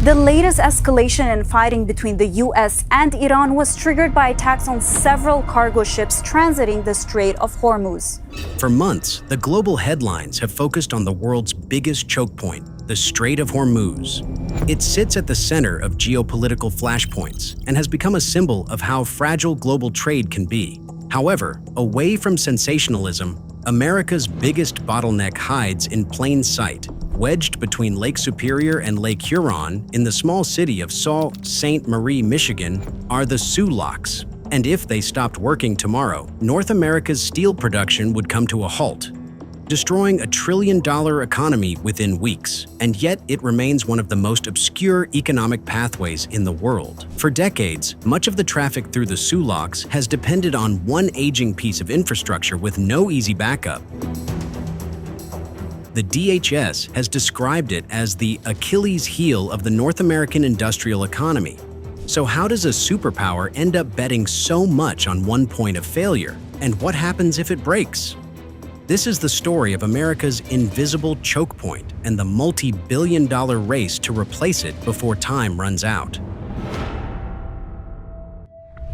The latest escalation in fighting between the US and Iran was triggered by attacks on several cargo ships transiting the Strait of Hormuz. For months, the global headlines have focused on the world's biggest choke point, the Strait of Hormuz. It sits at the center of geopolitical flashpoints and has become a symbol of how fragile global trade can be. However, away from sensationalism, America's biggest bottleneck hides in plain sight. Wedged between Lake Superior and Lake Huron in the small city of Sault Ste. Marie, Michigan, are the Soo Locks. And if they stopped working tomorrow, North America's steel production would come to a halt, destroying $1 trillion economy within weeks. And yet it remains one of the most obscure economic pathways in the world. For decades, much of the traffic through the Soo Locks has depended on one aging piece of infrastructure with no easy backup. The DHS has described it as the Achilles heel of the North American industrial economy. So how does a superpower end up betting so much on one point of failure? And what happens if it breaks? This is the story of America's invisible choke point and the multi-billion-dollar race to replace it before time runs out.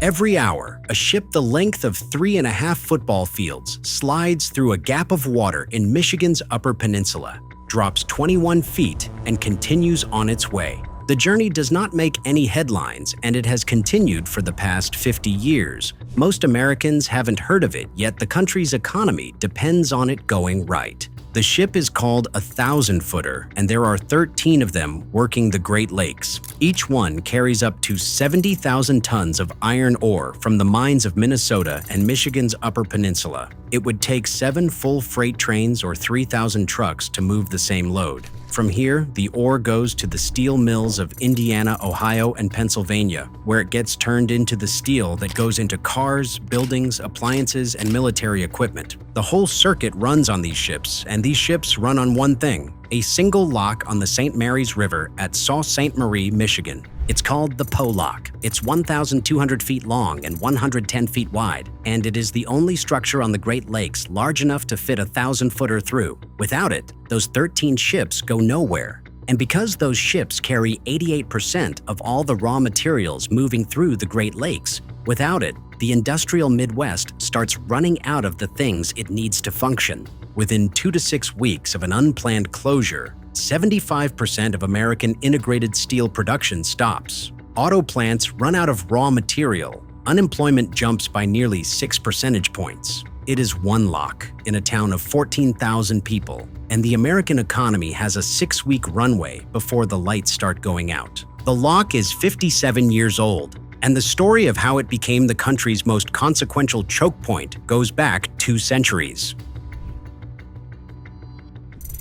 Every hour, a ship the length of 3.5 football fields slides through a gap of water in Michigan's Upper Peninsula, drops 21 feet, and continues on its way. The journey does not make any headlines, and it has continued for the past 50 years. Most Americans haven't heard of it, yet the country's economy depends on it going right. The ship is called a 1,000-footer, and there are 13 of them working the Great Lakes. Each one carries up to 70,000 tons of iron ore from the mines of Minnesota and Michigan's Upper Peninsula. It would take 7 full freight trains or 3,000 trucks to move the same load. From here, the ore goes to the steel mills of Indiana, Ohio, and Pennsylvania, where it gets turned into the steel that goes into cars, buildings, appliances, and military equipment. The whole circuit runs on these ships, and these ships run on one thing: a single lock on the St. Mary's River at Sault Ste. Marie, Michigan. It's called the Po Lock. It's 1,200 feet long and 110 feet wide, and it is the only structure on the Great Lakes large enough to fit a 1,000-footer through. Without it, those 13 ships go nowhere. And because those ships carry 88% of all the raw materials moving through the Great Lakes, without it, the industrial Midwest starts running out of the things it needs to function. Within 2 to 6 weeks of an unplanned closure, 75% of American integrated steel production stops. Auto plants run out of raw material. Unemployment jumps by nearly 6 percentage points. It is one lock in a town of 14,000 people, and the American economy has a 6-week runway before the lights start going out. The lock is 57 years old, and the story of how it became the country's most consequential choke point goes back 2 centuries.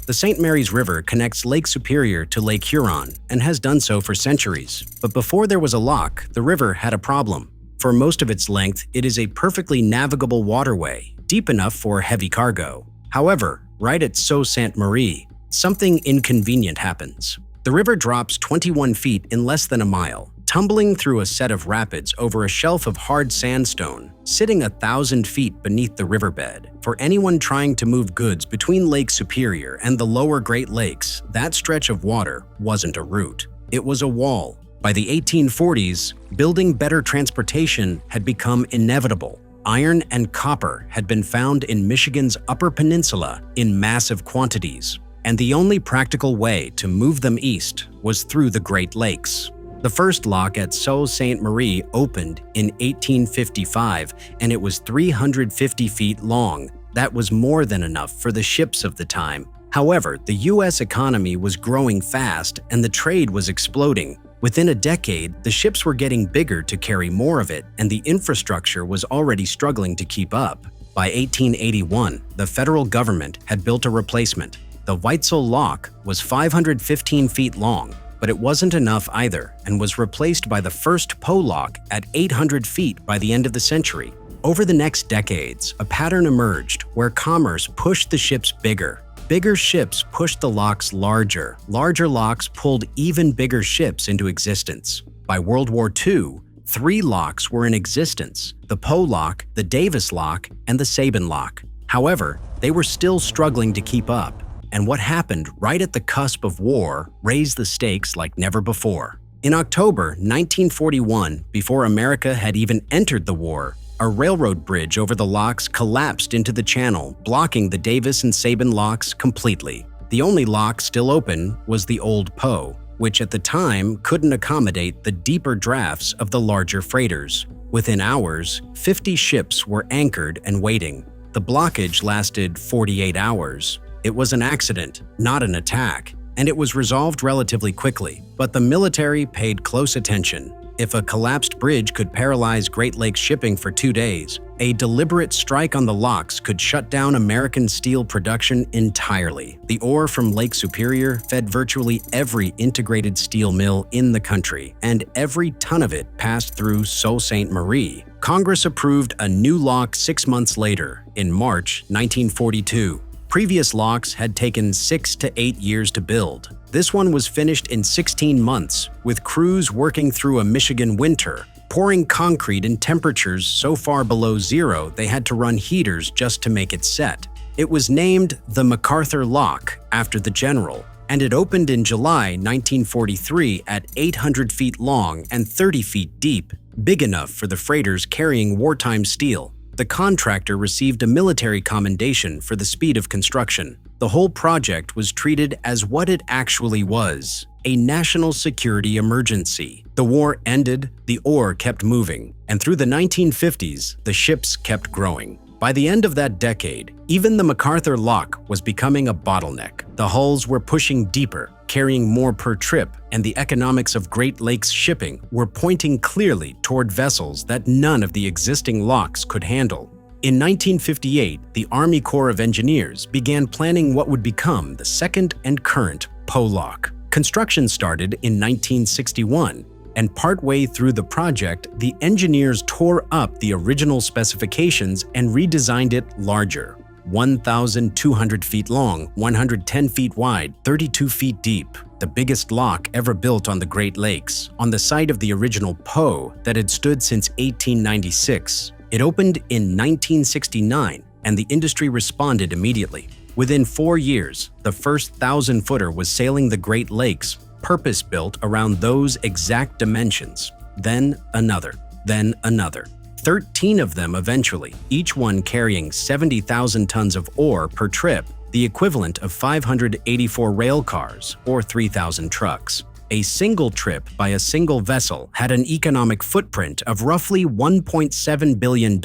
The St. Mary's River connects Lake Superior to Lake Huron and has done so for centuries. But before there was a lock, the river had a problem. For most of its length, it is a perfectly navigable waterway, deep enough for heavy cargo. However, right at Sault Ste. Marie, something inconvenient happens. The river drops 21 feet in less than a mile, tumbling through a set of rapids over a shelf of hard sandstone, sitting 1,000 feet beneath the riverbed. For anyone trying to move goods between Lake Superior and the lower Great Lakes, that stretch of water wasn't a route. It was a wall. By the 1840s, building better transportation had become inevitable. Iron and copper had been found in Michigan's Upper Peninsula in massive quantities, and the only practical way to move them east was through the Great Lakes. The first lock at Sault Ste. Marie opened in 1855, and it was 350 feet long. That was more than enough for the ships of the time. However, the U.S. economy was growing fast and the trade was exploding. Within a decade, the ships were getting bigger to carry more of it, and the infrastructure was already struggling to keep up. By 1881, the federal government had built a replacement. The Weitzel Lock was 515 feet long, but it wasn't enough either and was replaced by the first Po Lock at 800 feet by the end of the century. Over the next decades, a pattern emerged where commerce pushed the ships bigger. Bigger ships pushed the locks larger. Larger locks pulled even bigger ships into existence. By World War II, 3 locks were in existence: the Po Lock, the Davis Lock, and the Sabin Lock. However, they were still struggling to keep up. and what happened right at the cusp of war raised the stakes like never before. In October 1941, before America had even entered the war, a railroad bridge over the locks collapsed into the channel, blocking the Davis and Sabin locks completely. The only lock still open was the Old Po, which at the time couldn't accommodate the deeper drafts of the larger freighters. Within hours, 50 ships were anchored and waiting. The blockage lasted 48 hours. It was an accident, not an attack, and it was resolved relatively quickly. But the military paid close attention. If a collapsed bridge could paralyze Great Lakes shipping for 2 days, a deliberate strike on the locks could shut down American steel production entirely. The ore from Lake Superior fed virtually every integrated steel mill in the country, and every ton of it passed through Sault Ste. Marie. Congress approved a new lock 6 months later, in March 1942. Previous locks had taken 6 to 8 years to build. This one was finished in 16 months, with crews working through a Michigan winter, pouring concrete in temperatures so far below zero they had to run heaters just to make it set. It was named the MacArthur Lock after the general, and it opened in July 1943 at 800 feet long and 30 feet deep, big enough for the freighters carrying wartime steel. The contractor received a military commendation for the speed of construction. The whole project was treated as what it actually was, a national security emergency. The war ended, the ore kept moving, and through the 1950s, the ships kept growing. By the end of that decade, even the MacArthur Lock was becoming a bottleneck. The hulls were pushing deeper, carrying more per trip, and the economics of Great Lakes shipping were pointing clearly toward vessels that none of the existing locks could handle. In 1958, the Army Corps of Engineers began planning what would become the second and current Po Lock. Construction started in 1961, and partway through the project, the engineers tore up the original specifications and redesigned it larger. 1,200 feet long, 110 feet wide, 32 feet deep, the biggest lock ever built on the Great Lakes, on the site of the original Po that had stood since 1896. It opened in 1969, and the industry responded immediately. Within 4 years, the first 1,000-footer was sailing the Great Lakes, purpose-built around those exact dimensions. Then another, then another. 13 of them eventually, each one carrying 70,000 tons of ore per trip, the equivalent of 584 rail cars or 3,000 trucks. A single trip by a single vessel had an economic footprint of roughly $1.7 billion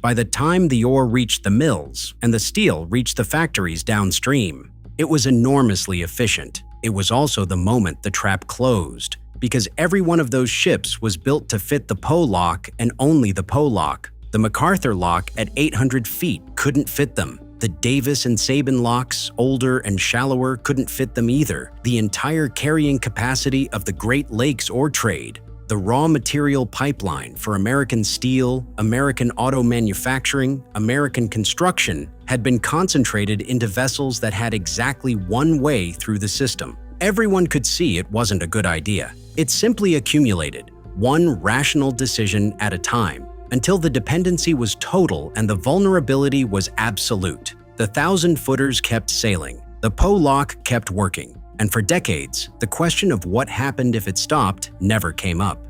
by the time the ore reached the mills and the steel reached the factories downstream. It was enormously efficient. It was also the moment the trap closed, because every one of those ships was built to fit the Po Lock and only the Po Lock. The MacArthur Lock at 800 feet couldn't fit them. The Davis and Sabin locks, older and shallower, couldn't fit them either. The entire carrying capacity of the Great Lakes ore trade, the raw material pipeline for American steel, American auto manufacturing, American construction, had been concentrated into vessels that had exactly one way through the system. Everyone could see it wasn't a good idea. It simply accumulated, one rational decision at a time, until the dependency was total and the vulnerability was absolute. The 1,000-footers kept sailing, the Po Lock kept working, and for decades, the question of what happened if it stopped never came up.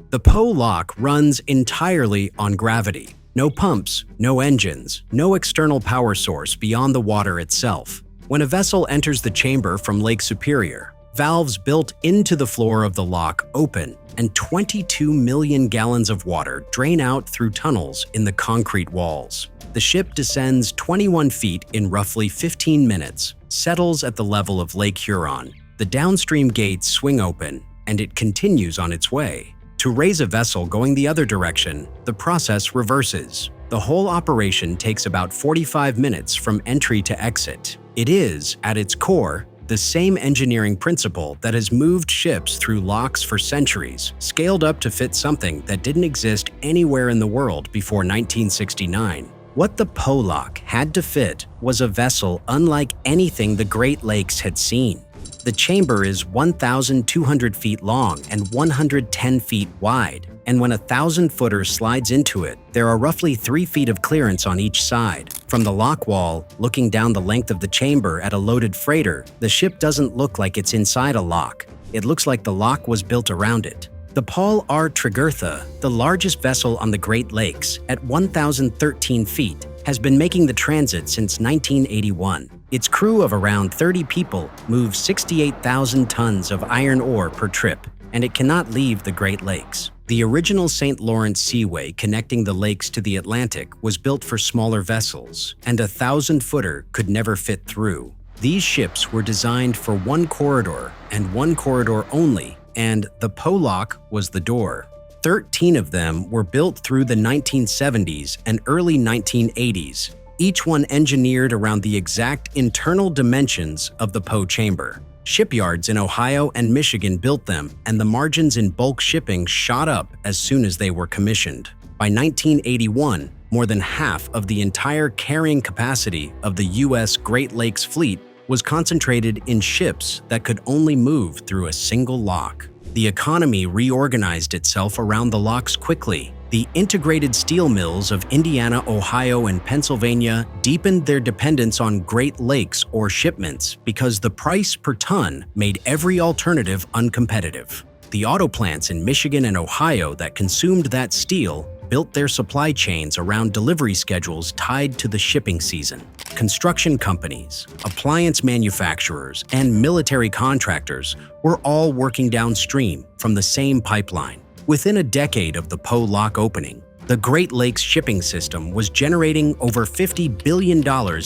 The Po Lock runs entirely on gravity. No pumps, no engines, no external power source beyond the water itself. When a vessel enters the chamber from Lake Superior, valves built into the floor of the lock open, and 22 million gallons of water drain out through tunnels in the concrete walls. The ship descends 21 feet in roughly 15 minutes, settles at the level of Lake Huron. The downstream gates swing open, and it continues on its way. To raise a vessel going the other direction, the process reverses. The whole operation takes about 45 minutes from entry to exit. It is, at its core, the same engineering principle that has moved ships through locks for centuries, scaled up to fit something that didn't exist anywhere in the world before 1969. What the Po Lock had to fit was a vessel unlike anything the Great Lakes had seen. The chamber is 1,200 feet long and 110 feet wide, and when a 1,000-footer slides into it, there are roughly 3 feet of clearance on each side. From the lock wall, looking down the length of the chamber at a loaded freighter, the ship doesn't look like it's inside a lock. It looks like the lock was built around it. The Paul R. Tregurtha, the largest vessel on the Great Lakes, at 1,013 feet, has been making the transit since 1981. Its crew of around 30 people moves 68,000 tons of iron ore per trip, and it cannot leave the Great Lakes. The original St. Lawrence Seaway connecting the lakes to the Atlantic was built for smaller vessels, and a 1,000-footer could never fit through. These ships were designed for one corridor and one corridor only, and the Poe lock was the door. 13 of them were built through the 1970s and early 1980s, each one engineered around the exact internal dimensions of the Poe chamber. Shipyards in Ohio and Michigan built them, and the margins in bulk shipping shot up as soon as they were commissioned. By 1981, more than half of the entire carrying capacity of the U.S. Great Lakes fleet was concentrated in ships that could only move through a single lock. The economy reorganized itself around the locks quickly. The integrated steel mills of Indiana, Ohio, and Pennsylvania deepened their dependence on Great Lakes ore shipments because the price per ton made every alternative uncompetitive. The auto plants in Michigan and Ohio that consumed that steel built their supply chains around delivery schedules tied to the shipping season. Construction companies, appliance manufacturers, and military contractors were all working downstream from the same pipeline. Within a decade of the Poe lock opening, the Great Lakes shipping system was generating over $50 billion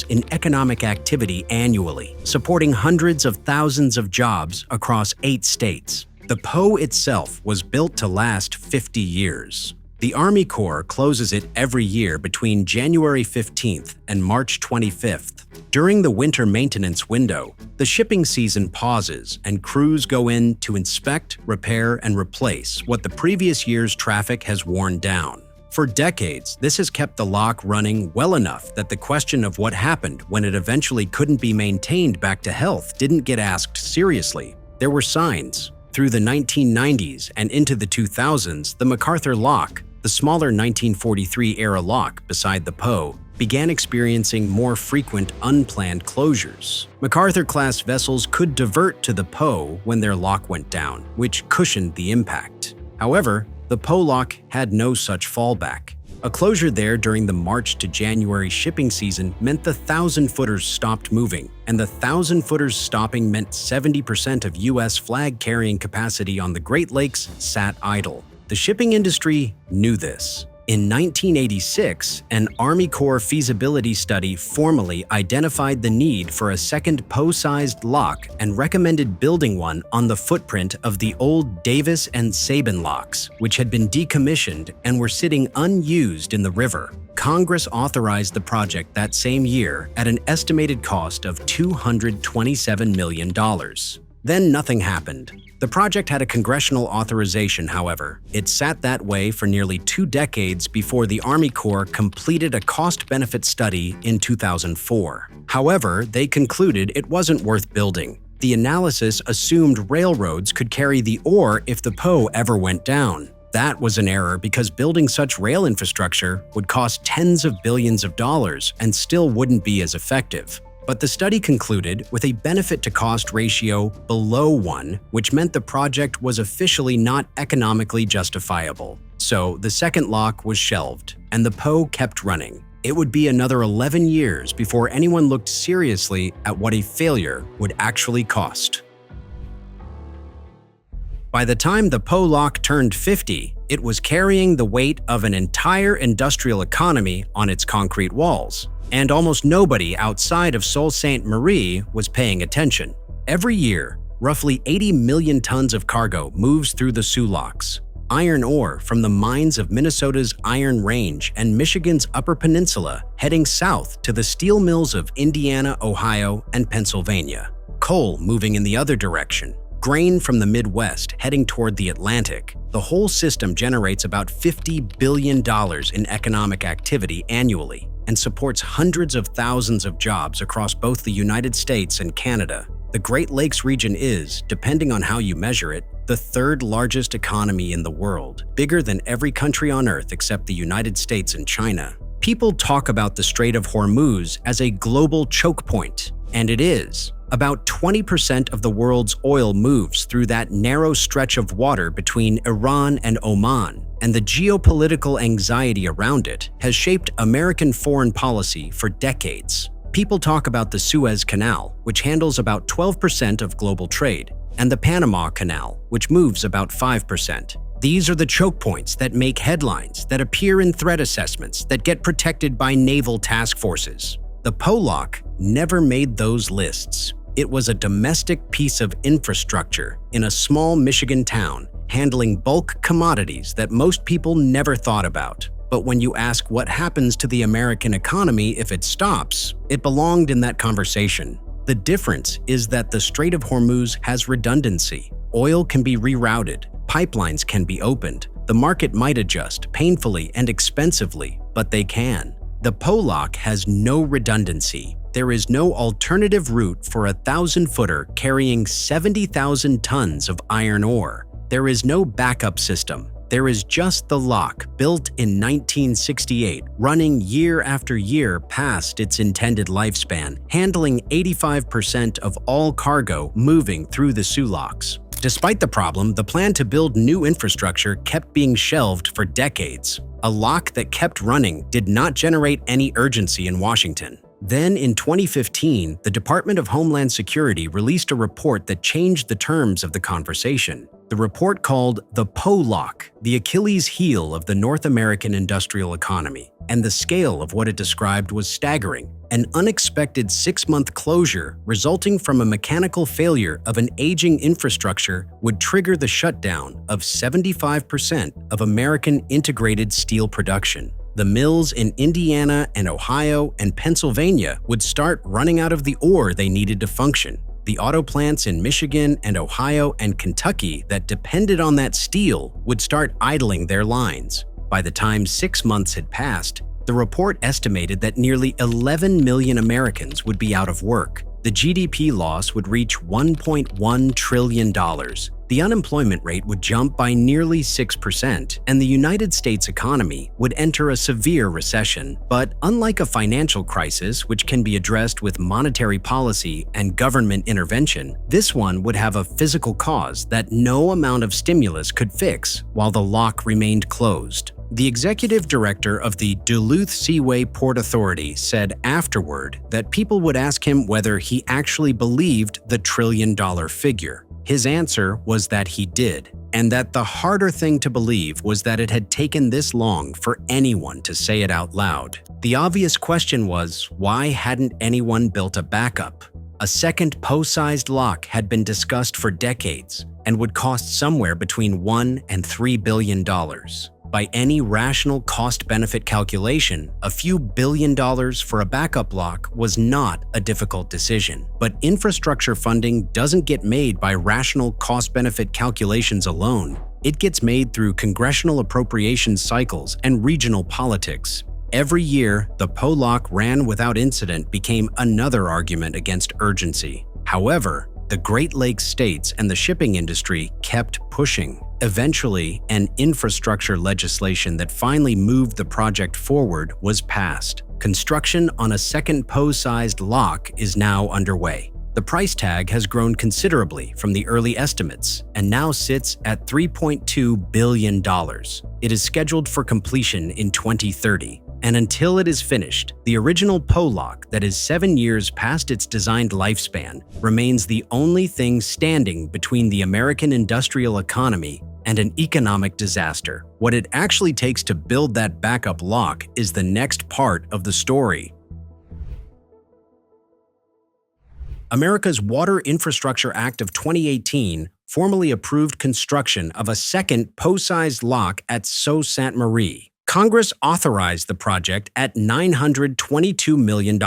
in economic activity annually, supporting hundreds of thousands of jobs across 8 states. The Poe itself was built to last 50 years. The Army Corps closes it every year between January 15th and March 25th. During the winter maintenance window, the shipping season pauses and crews go in to inspect, repair, and replace what the previous year's traffic has worn down. For decades, this has kept the lock running well enough that the question of what happened when it eventually couldn't be maintained back to health didn't get asked seriously. There were signs. Through the 1990s and into the 2000s, the MacArthur lock, the smaller 1943-era lock beside the Poe, began experiencing more frequent unplanned closures. MacArthur-class vessels could divert to the Poe when their lock went down, which cushioned the impact. However, the Poe lock had no such fallback. A closure there during the March to January shipping season meant the 1,000-footers stopped moving, and the 1,000-footers stopping meant 70% of U.S. flag-carrying capacity on the Great Lakes sat idle. The shipping industry knew this. In 1986, an Army Corps feasibility study formally identified the need for a second Poe-sized lock and recommended building one on the footprint of the old Davis and Sabin locks, which had been decommissioned and were sitting unused in the river. Congress authorized the project that same year at an estimated cost of $227 million. Then nothing happened. The project had a congressional authorization, however. It sat that way for nearly 2 decades before the Army Corps completed a cost-benefit study in 2004. However, they concluded it wasn't worth building. The analysis assumed railroads could carry the ore if the Poe ever went down. That was an error because building such rail infrastructure would cost tens of billions of dollars and still wouldn't be as effective. But the study concluded with a benefit-to-cost ratio below 1, which meant the project was officially not economically justifiable. So the second lock was shelved, and the Poe kept running. It would be another 11 years before anyone looked seriously at what a failure would actually cost. By the time the Poe lock turned 50, it was carrying the weight of an entire industrial economy on its concrete walls. And almost nobody outside of Sault Ste. Marie was paying attention. Every year, roughly 80 million tons of cargo moves through the Soo Locks. Iron ore from the mines of Minnesota's Iron Range and Michigan's Upper Peninsula heading south to the steel mills of Indiana, Ohio, and Pennsylvania. Coal moving in the other direction. Grain from the Midwest heading toward the Atlantic. The whole system generates about $50 billion in economic activity annually and supports hundreds of thousands of jobs across both the United States and Canada. The Great Lakes region is, depending on how you measure it, the 3rd largest economy in the world, bigger than every country on Earth except the United States and China. People talk about the Strait of Hormuz as a global choke point, and it is. About 20% of the world's oil moves through that narrow stretch of water between Iran and Oman, and the geopolitical anxiety around it has shaped American foreign policy for decades. People talk about the Suez Canal, which handles about 12% of global trade, and the Panama Canal, which moves about 5%. These are the choke points that make headlines, that appear in threat assessments, that get protected by naval task forces. The POLOC never made those lists. It was a domestic piece of infrastructure in a small Michigan town, handling bulk commodities that most people never thought about. But when you ask what happens to the American economy if it stops, it belonged in that conversation. The difference is that the Strait of Hormuz has redundancy. Oil can be rerouted. Pipelines can be opened. The market might adjust painfully and expensively, but they can. The POLOC has no redundancy. There is no alternative route for a 1,000-footer carrying 70,000 tons of iron ore. There is no backup system. There is just the lock, built in 1968, running year after year past its intended lifespan, handling 85% of all cargo moving through the Soo Locks. Despite the problem, the plan to build new infrastructure kept being shelved for decades. A lock that kept running did not generate any urgency in Washington. Then, in 2015, the Department of Homeland Security released a report that changed the terms of the conversation. The report called the POLOC, the Achilles heel of the North American industrial economy, and the scale of what it described was staggering. An unexpected 6-month closure resulting from a mechanical failure of an aging infrastructure would trigger the shutdown of 75% of American integrated steel production. The mills in Indiana and Ohio and Pennsylvania would start running out of the ore they needed to function. The auto plants in Michigan and Ohio and Kentucky that depended on that steel would start idling their lines. By the time 6 months had passed, the report estimated that nearly 11 million Americans would be out of work. The GDP loss would reach $1.1 trillion. The unemployment rate would jump by nearly 6%, and the United States economy would enter a severe recession. But unlike a financial crisis, which can be addressed with monetary policy and government intervention, this one would have a physical cause that no amount of stimulus could fix while the lock remained closed. The executive director of the Duluth Seaway Port Authority said afterward that people would ask him whether he actually believed the trillion-dollar figure. His answer was that he did, and that the harder thing to believe was that it had taken this long for anyone to say it out loud. The obvious question was, why hadn't anyone built a backup? A second Poe-sized lock had been discussed for decades and would cost somewhere between $1 and $3 billion. By any rational cost-benefit calculation, a few $1 billion for a backup lock was not a difficult decision. But infrastructure funding doesn't get made by rational cost-benefit calculations alone. It gets made through congressional appropriation cycles and regional politics. Every year, the POLOC ran without incident became another argument against urgency. However, the Great Lakes states and the shipping industry kept pushing. Eventually, an infrastructure legislation that finally moved the project forward was passed. Construction on a second Poe-sized lock is now underway. The price tag has grown considerably from the early estimates and now sits at $3.2 billion. It is scheduled for completion in 2030. And until it is finished, the original POLOC that is 7 years past its designed lifespan remains the only thing standing between the American industrial economy and an economic disaster. What it actually takes to build that backup lock is the next part of the story. America's Water Infrastructure Act of 2018 formally approved construction of a second Poe-sized lock at Sault Ste. Marie. Congress authorized the project at $922 million,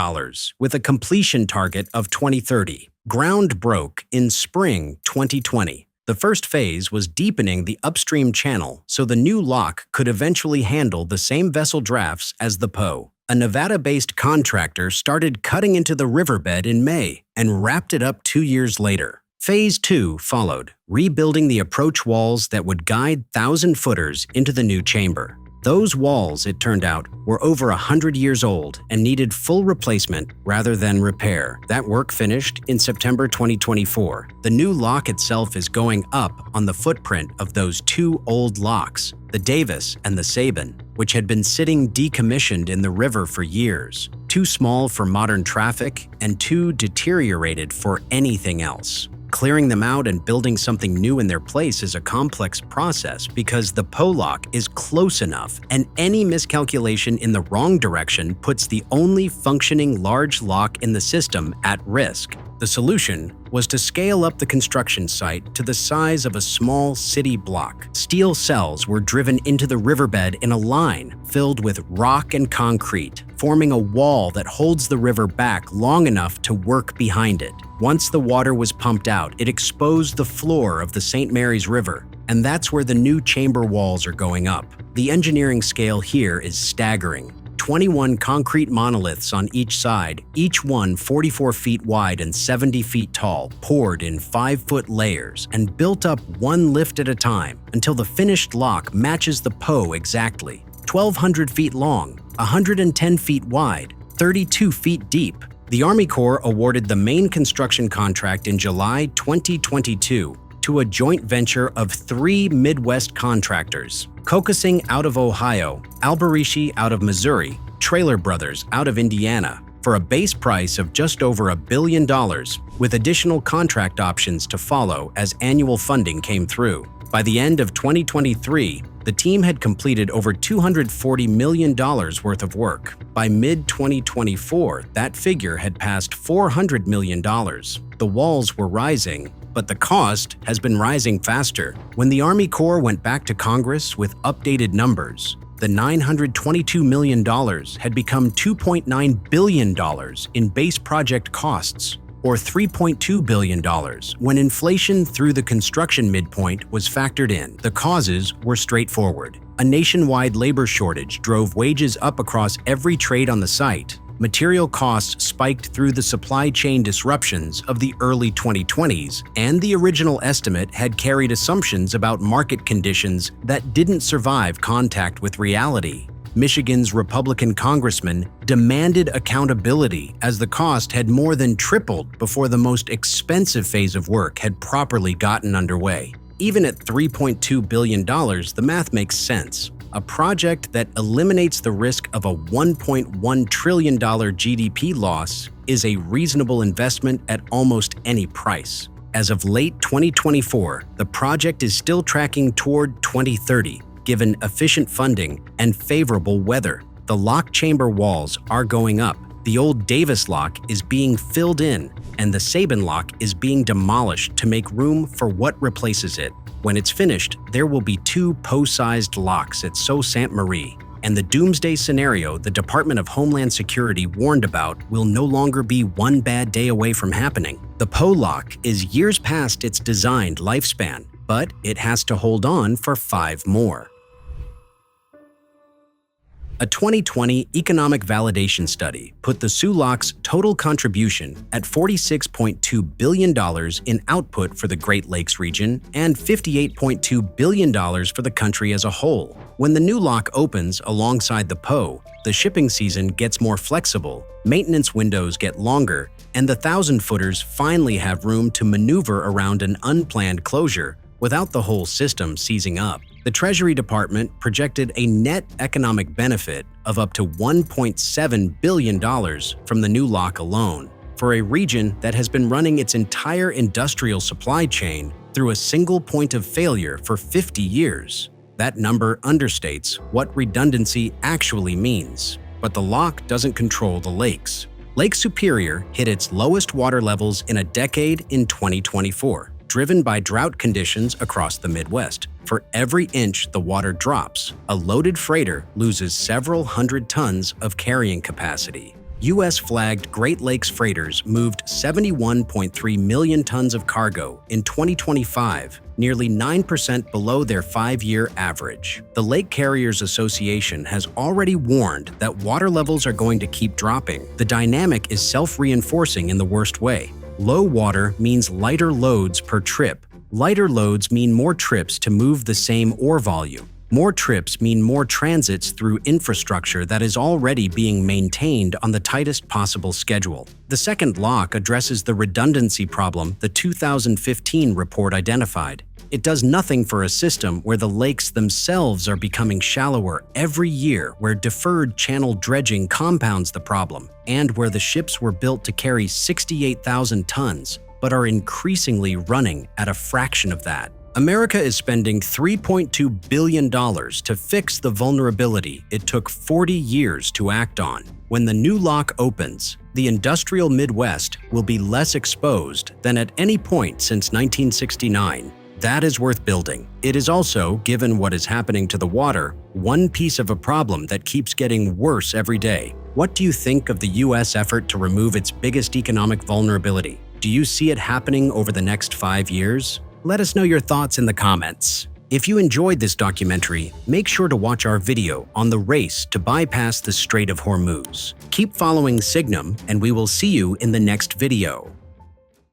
with a completion target of 2030. Ground broke in spring 2020. The first phase was deepening the upstream channel so the new lock could eventually handle the same vessel drafts as the Poe. A Nevada-based contractor started cutting into the riverbed in May and wrapped it up 2 years later. Phase 2 followed, rebuilding the approach walls that would guide 1,000-footers into the new chamber. Those walls, it turned out, were over 100 years old and needed full replacement rather than repair. That work finished in September 2024. The new lock itself is going up on the footprint of those two old locks, the Davis and the Sabin, which had been sitting decommissioned in the river for years, too small for modern traffic and too deteriorated for anything else. Clearing them out and building something new in their place is a complex process because the PO lock is close enough, and any miscalculation in the wrong direction puts the only functioning large lock in the system at risk. The solution was to scale up the construction site to the size of a small city block. Steel cells were driven into the riverbed in a line filled with rock and concrete, forming a wall that holds the river back long enough to work behind it. Once the water was pumped out, it exposed the floor of the St. Mary's River, and that's where the new chamber walls are going up. The engineering scale here is staggering. 21 concrete monoliths on each side, each one 44 feet wide and 70 feet tall, poured in 5-foot layers and built up one lift at a time until the finished lock matches the PO exactly. 1,200 feet long, 110 feet wide, 32 feet deep. The Army Corps awarded the main construction contract in July 2022 to a joint venture of 3 Midwest contractors: Kokosing out of Ohio, Alberici out of Missouri, Trailer Brothers out of Indiana, for a base price of just over $1 billion, with additional contract options to follow as annual funding came through. By the end of 2023, the team had completed over $240 million worth of work. By mid-2024, that figure had passed $400 million. The walls were rising, but the cost has been rising faster. When the Army Corps went back to Congress with updated numbers, the $922 million had become $2.9 billion in base project costs, or $3.2 billion when inflation through the construction midpoint was factored in. The causes were straightforward. A nationwide labor shortage drove wages up across every trade on the site. Material costs spiked through the supply chain disruptions of the early 2020s, and the original estimate had carried assumptions about market conditions that didn't survive contact with reality. Michigan's Republican congressman demanded accountability as the cost had more than tripled before the most expensive phase of work had properly gotten underway. Even at $3.2 billion, the math makes sense. A project that eliminates the risk of a $1.1 trillion GDP loss is a reasonable investment at almost any price. As of late 2024, the project is still tracking toward 2030, given efficient funding and favorable weather. The lock chamber walls are going up. The old Davis lock is being filled in, and the Sabin lock is being demolished to make room for what replaces it. When it's finished, there will be 2 PO-sized locks at Sault Ste. Marie, and the doomsday scenario the Department of Homeland Security warned about will no longer be one bad day away from happening. The PO lock is years past its designed lifespan, but it has to hold on for 5 more. A 2020 economic validation study put the Soo Locks' total contribution at $46.2 billion in output for the Great Lakes region and $58.2 billion for the country as a whole. When the new lock opens alongside the PO, the shipping season gets more flexible, maintenance windows get longer, and the 1,000-footers finally have room to maneuver around an unplanned closure without the whole system seizing up. The Treasury Department projected a net economic benefit of up to $1.7 billion from the new lock alone, for a region that has been running its entire industrial supply chain through a single point of failure for 50 years. That number understates what redundancy actually means. But the lock doesn't control the lakes. Lake Superior hit its lowest water levels in a decade in 2024. Driven by drought conditions across the Midwest. For every inch the water drops, a loaded freighter loses several hundred tons of carrying capacity. U.S.-flagged Great Lakes freighters moved 71.3 million tons of cargo in 2025, nearly 9% below their 5-year average. The Lake Carriers Association has already warned that water levels are going to keep dropping. The dynamic is self-reinforcing in the worst way. Low water means lighter loads per trip. Lighter loads mean more trips to move the same ore volume. More trips mean more transits through infrastructure that is already being maintained on the tightest possible schedule. The second lock addresses the redundancy problem the 2015 report identified. It does nothing for a system where the lakes themselves are becoming shallower every year, where deferred channel dredging compounds the problem, and where the ships were built to carry 68,000 tons, but are increasingly running at a fraction of that. America is spending $3.2 billion to fix the vulnerability it took 40 years to act on. When the new lock opens, the industrial Midwest will be less exposed than at any point since 1969. That is worth building. It is also, given what is happening to the water, one piece of a problem that keeps getting worse every day. What do you think of the U.S. effort to remove its biggest economic vulnerability? Do you see it happening over the next 5 years? Let us know your thoughts in the comments. If you enjoyed this documentary, make sure to watch our video on the race to bypass the Strait of Hormuz. Keep following Signum, and we will see you in the next video.